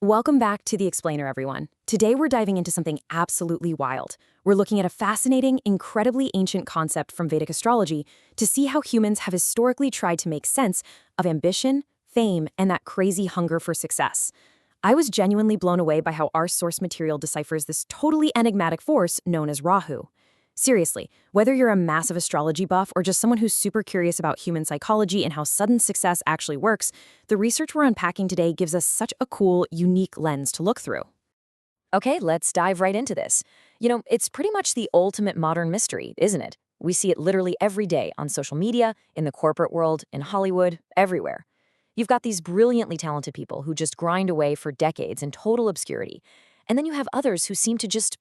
Welcome back to The Explainer, everyone. Today we're diving into something absolutely wild. We're looking at a fascinating, incredibly ancient concept from Vedic astrology to see how humans have historically tried to make sense of ambition, fame, and that crazy hunger for success. I was genuinely blown away by how our source material deciphers this totally enigmatic force known as Rahu. Seriously, whether you're a massive astrology buff or just someone who's super curious about human psychology and how sudden success actually works, the research we're unpacking today gives us such a cool, unique lens to look through. Okay, let's dive right into this. It's pretty much the ultimate modern mystery, isn't it? We see it literally every day on social media, in the corporate world, in Hollywood, everywhere. You've got these brilliantly talented people who just grind away for decades in total obscurity. And then you have others who seem to just,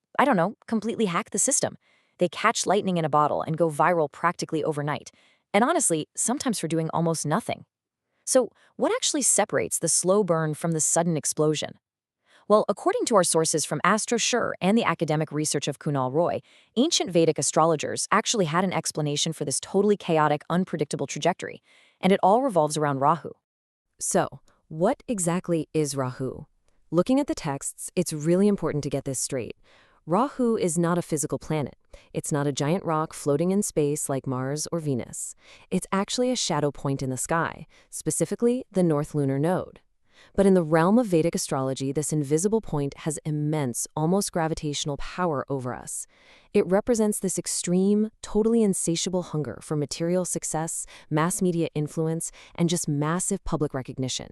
completely hack the system. They catch lightning in a bottle and go viral practically overnight. And honestly, sometimes for doing almost nothing. So, what actually separates the slow burn from the sudden explosion? Well, according to our sources from Astrology and the academic research of Kunal Roy, ancient Vedic astrologers actually had an explanation for this totally chaotic, unpredictable trajectory, and it all revolves around Rahu. So, what exactly is Rahu? Looking at the texts, it's really important to get this straight. Rahu is not a physical planet. It's not a giant rock floating in space like Mars or Venus. It's actually a shadow point in the sky, specifically the North Lunar Node. But in the realm of Vedic astrology, this invisible point has immense, almost gravitational power over us. It represents this extreme, totally insatiable hunger for material success, mass media influence, and just massive public recognition.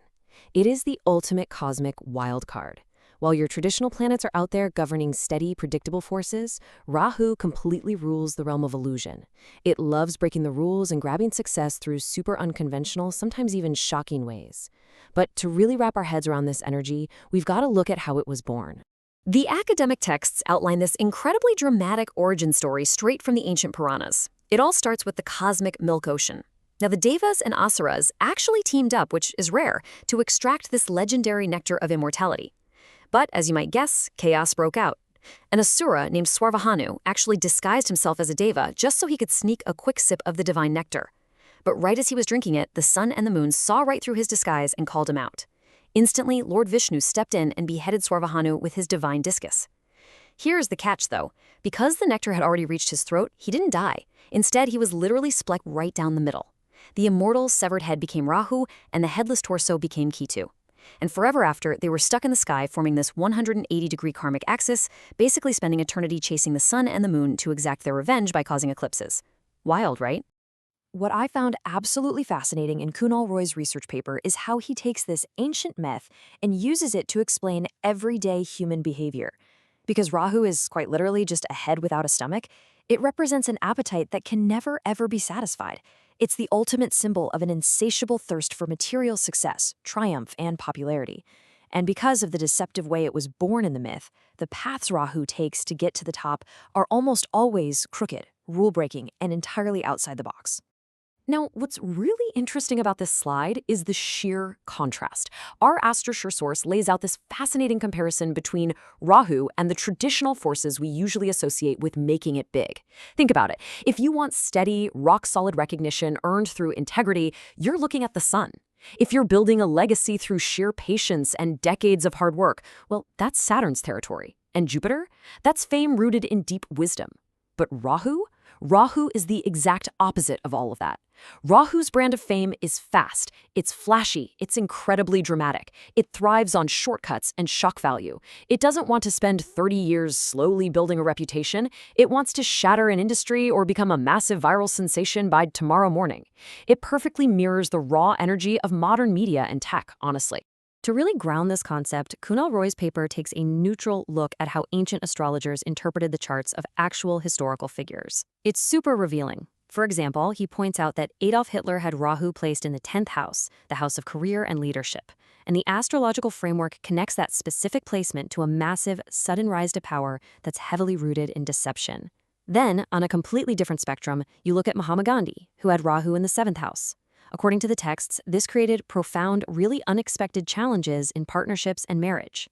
It is the ultimate cosmic wild card. While your traditional planets are out there governing steady, predictable forces, Rahu completely rules the realm of illusion. It loves breaking the rules and grabbing success through super unconventional, sometimes even shocking ways. But to really wrap our heads around this energy, we've got to look at how it was born. The academic texts outline this incredibly dramatic origin story straight from the ancient Puranas. It all starts with the cosmic milk ocean. Now, the Devas and Asuras actually teamed up, which is rare, to extract this legendary nectar of immortality. But, as you might guess, chaos broke out. An Asura named Swarvahanu actually disguised himself as a Deva just so he could sneak a quick sip of the divine nectar. But right as he was drinking it, the sun and the moon saw right through his disguise and called him out. Instantly, Lord Vishnu stepped in and beheaded Swarvahanu with his divine discus. Here's the catch, though. Because the nectar had already reached his throat, he didn't die. Instead, he was literally split right down the middle. The immortal severed head became Rahu, and the headless torso became Ketu. And forever after, they were stuck in the sky, forming this 180-degree karmic axis, basically spending eternity chasing the sun and the moon to exact their revenge by causing eclipses. Wild, right? What I found absolutely fascinating in Kunal Roy's research paper is how he takes this ancient myth and uses it to explain everyday human behavior. Because Rahu is quite literally just a head without a stomach, it represents an appetite that can never ever be satisfied. It's the ultimate symbol of an insatiable thirst for material success, triumph, and popularity. And because of the deceptive way it was born in the myth, the paths Rahu takes to get to the top are almost always crooked, rule-breaking, and entirely outside the box. Now, what's really interesting about this slide is the sheer contrast. Our Astrology source lays out this fascinating comparison between Rahu and the traditional forces we usually associate with making it big. Think about it. If you want steady, rock-solid recognition earned through integrity, you're looking at the sun. If you're building a legacy through sheer patience and decades of hard work, well, that's Saturn's territory. And Jupiter? That's fame rooted in deep wisdom. But Rahu? Rahu is the exact opposite of all of that. Rahu's brand of fame is fast, it's flashy, it's incredibly dramatic. It thrives on shortcuts and shock value. It doesn't want to spend 30 years slowly building a reputation. It wants to shatter an industry or become a massive viral sensation by tomorrow morning. It perfectly mirrors the raw energy of modern media and tech, honestly. To really ground this concept, Kunal Roy's paper takes a neutral look at how ancient astrologers interpreted the charts of actual historical figures. It's super revealing. For example, he points out that Adolf Hitler had Rahu placed in the 10th house, the house of career and leadership. And the astrological framework connects that specific placement to a massive, sudden rise to power that's heavily rooted in deception. Then, on a completely different spectrum, you look at Mahatma Gandhi, who had Rahu in the 7th house. According to the texts, this created profound, really unexpected challenges in partnerships and marriage.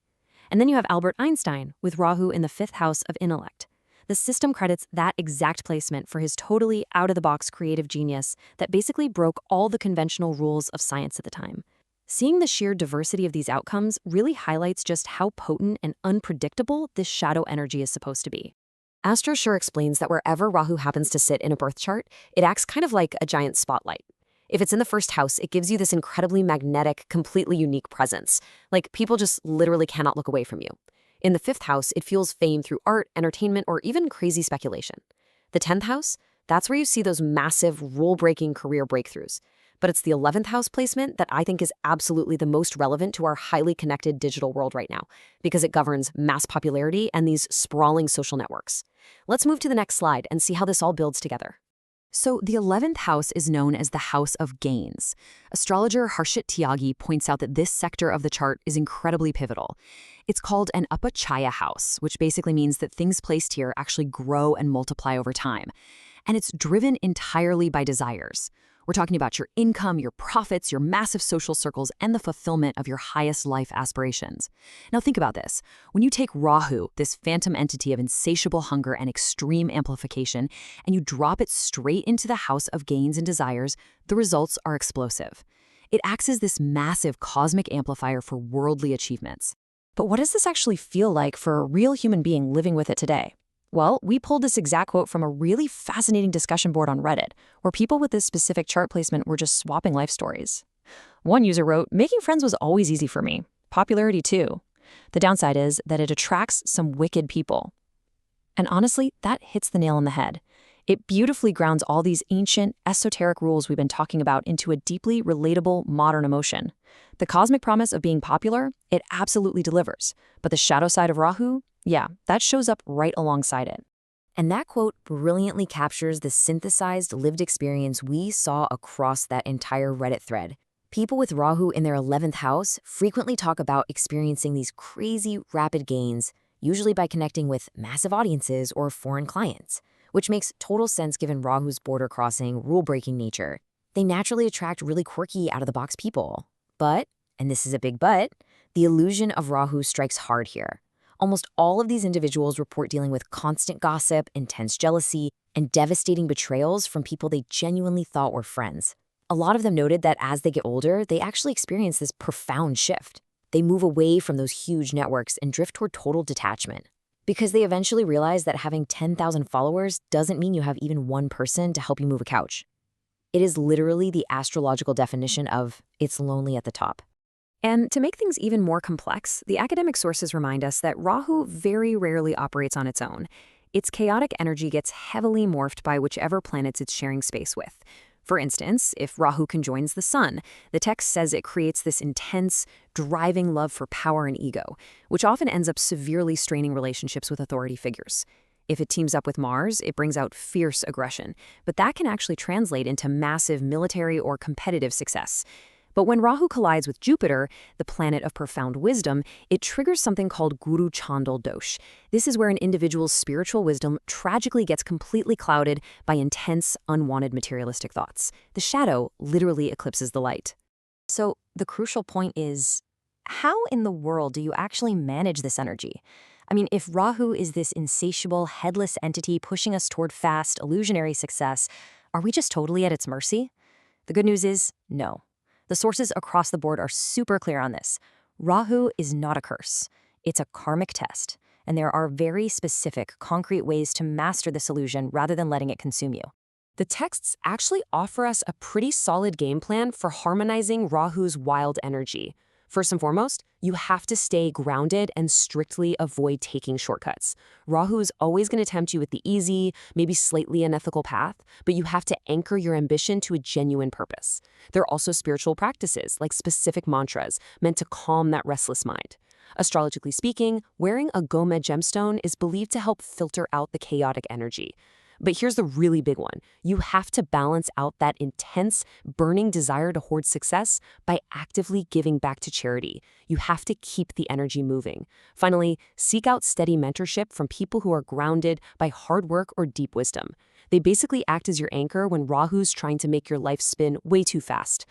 And then you have Albert Einstein with Rahu in the 5th house of intellect. The system credits that exact placement for his totally out-of-the-box creative genius that basically broke all the conventional rules of science at the time. Seeing the sheer diversity of these outcomes really highlights just how potent and unpredictable this shadow energy is supposed to be. Astro sure explains that wherever Rahu happens to sit in a birth chart, it acts kind of like a giant spotlight. If it's in the first house, it gives you this incredibly magnetic, completely unique presence. Like, people just literally cannot look away from you. In the fifth house, it fuels fame through art, entertainment, or even crazy speculation. The 10th house, that's where you see those massive, rule-breaking career breakthroughs. But it's the 11th house placement that I think is absolutely the most relevant to our highly connected digital world right now, because it governs mass popularity and these sprawling social networks. Let's move to the next slide and see how this all builds together. So the 11th house is known as the house of gains. Astrologer Harshit Tyagi points out that this sector of the chart is incredibly pivotal. It's called an upachaya house, which basically means that things placed here actually grow and multiply over time. And it's driven entirely by desires. We're talking about your income, your profits, your massive social circles, and the fulfillment of your highest life aspirations. Now think about this. When you take Rahu, this phantom entity of insatiable hunger and extreme amplification, and you drop it straight into the house of gains and desires, the results are explosive. It acts as this massive cosmic amplifier for worldly achievements. But what does this actually feel like for a real human being living with it today? Well, we pulled this exact quote from a really fascinating discussion board on Reddit, where people with this specific chart placement were just swapping life stories. One user wrote, "Making friends was always easy for me. Popularity too. The downside is that it attracts some wicked people." And honestly, that hits the nail on the head. It beautifully grounds all these ancient, esoteric rules we've been talking about into a deeply relatable modern emotion. The cosmic promise of being popular, it absolutely delivers. But the shadow side of Rahu, yeah, that shows up right alongside it. And that quote brilliantly captures the synthesized lived experience we saw across that entire Reddit thread. People with Rahu in their 11th house frequently talk about experiencing these crazy, rapid gains, usually by connecting with massive audiences or foreign clients, which makes total sense given Rahu's border-crossing, rule-breaking nature. They naturally attract really quirky, out-of-the-box people. But, and this is a big but, the illusion of Rahu strikes hard here. Almost all of these individuals report dealing with constant gossip, intense jealousy, and devastating betrayals from people they genuinely thought were friends. A lot of them noted that as they get older, they actually experience this profound shift. They move away from those huge networks and drift toward total detachment. Because they eventually realize that having 10,000 followers doesn't mean you have even one person to help you move a couch. It is literally the astrological definition of "it's lonely at the top." And to make things even more complex, the academic sources remind us that Rahu very rarely operates on its own. Its chaotic energy gets heavily morphed by whichever planets it's sharing space with. For instance, if Rahu conjoins the sun, the text says it creates this intense, driving love for power and ego, which often ends up severely straining relationships with authority figures. If it teams up with Mars, it brings out fierce aggression, but that can actually translate into massive military or competitive success. But when Rahu collides with Jupiter, the planet of profound wisdom, it triggers something called Guru Chandal Dosh. This is where an individual's spiritual wisdom tragically gets completely clouded by intense, unwanted materialistic thoughts. The shadow literally eclipses the light. So the crucial point is, how in the world do you actually manage this energy? I mean, if Rahu is this insatiable, headless entity pushing us toward fast, illusionary success, are we just totally at its mercy? The good news is, no. The sources across the board are super clear on this. Rahu is not a curse. It's a karmic test, and there are very specific, concrete ways to master this illusion rather than letting it consume you. The texts actually offer us a pretty solid game plan for harmonizing Rahu's wild energy. First and foremost, you have to stay grounded and strictly avoid taking shortcuts. Rahu is always going to tempt you with the easy, maybe slightly unethical path, but you have to anchor your ambition to a genuine purpose. There are also spiritual practices, like specific mantras, meant to calm that restless mind. Astrologically speaking, wearing a Gomed gemstone is believed to help filter out the chaotic energy. But here's the really big one. You have to balance out that intense, burning desire to hoard success by actively giving back to charity. You have to keep the energy moving. Finally, seek out steady mentorship from people who are grounded by hard work or deep wisdom. They basically act as your anchor when Rahu's trying to make your life spin way too fast.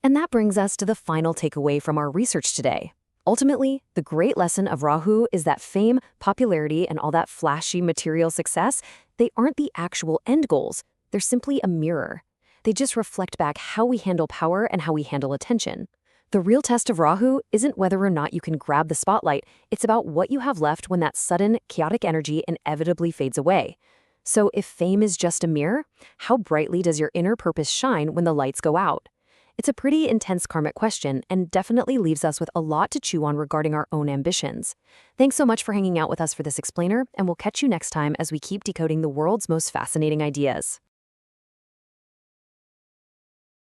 And that brings us to the final takeaway from our research today. Ultimately, the great lesson of Rahu is that fame, popularity, and all that flashy material success, they aren't the actual end goals. They're simply a mirror. They just reflect back how we handle power and how we handle attention. The real test of Rahu isn't whether or not you can grab the spotlight, it's about what you have left when that sudden, chaotic energy inevitably fades away. So if fame is just a mirror, how brightly does your inner purpose shine when the lights go out? It's a pretty intense karmic question and definitely leaves us with a lot to chew on regarding our own ambitions. Thanks so much for hanging out with us for this explainer, and we'll catch you next time as we keep decoding the world's most fascinating ideas.